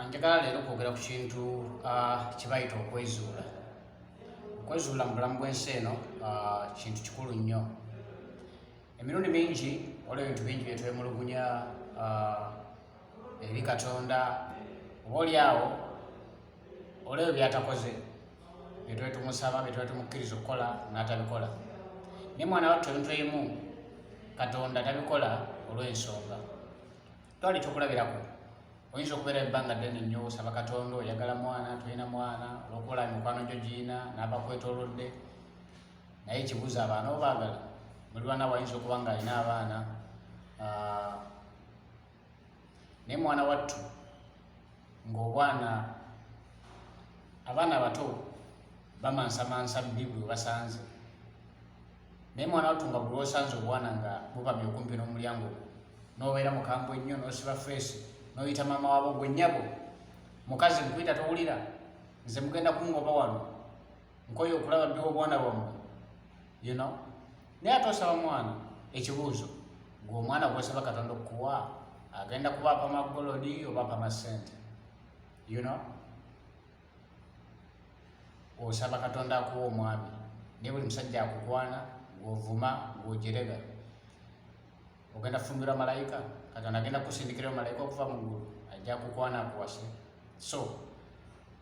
Njagala leero kwogera ku kintu kye bayita okwezuula. Okwezuula mu bulamu bw'ensi eno kintu kikulu nnyo. Emirundi mingi waliwo ebintu bingi bye twemulugunya eri Katonda, oba oliawo olw'ebyo by'atakoze, bye twali tumusaba, bye twali tumukkiriza okukola n'atabikola. Naye mwana wattu ebintu ebimu Katonda tabikola olw'ensonga. Twali tukulabirako. Oyinza okubeera ebbanga ddene nnyo osaba Katonda, oyagala mwana, toyina mwana, olw'okuba mikwano gyo giyina n'abakwetoolodde, naye kibuuza abaana obaagala. Muliraanwa ayinza okuba ng'alina abaana, naye mwana wattu abaana abato bamansamansa buli bwe basanze. Naye mwana wattu nga buli lw'osanze obwana nga bubamye okumpi n'omulyango gwo, n'obeera mukambwe nnyo, n'osiba feesi, n'oyita maama waabo gwe nnyabo, mukazi nkuyita towulira, nze mugenda kungoba wano, nkoye okulaba ddi obwana bwammwe, naye ate osaba mwana. Ekibuuzo, gwe omwana gw'osaba Katonda okukuwa agenda kubaapa amagolodi oba amasente? Osaba Katonda akuwa omwami, naye buli musajja akukwana, gw'ovuma, gw'ojerega, ogenda kufumbirwa malayika? Katonda agenda kusindikira malayika okuva mu ggulu ajja kukwana akuwase? So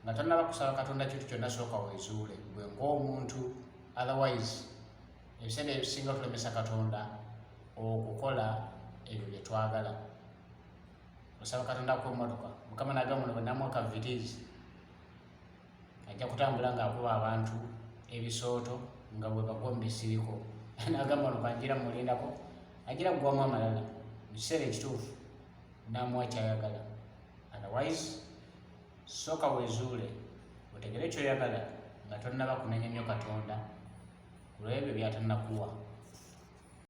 nga tonnaba kusaba Katonda kintu kyonna, sooka weezuule gwe ng'omuntu. Otherwise ebiseera ebisinga tulemesa Katonda okukola ebyo bye twagala. Osaba Katonda akuwa emmotoka, Mukama n'agamba bwe namuwa kavitiizi ajja kutambula ng'akuba abantu ebisooto nga bwe bagwa mu bisiriko. N'agamba ono kanjira mulindako, agira ggwamu amalala mu kiseera ekituufu n'amuwa kyayagala. Otherwise sooka weezuule otegere kyoyagala nga tonnaba kunenya nnyo Katonda ku lw'ebyo by'atannakuwa.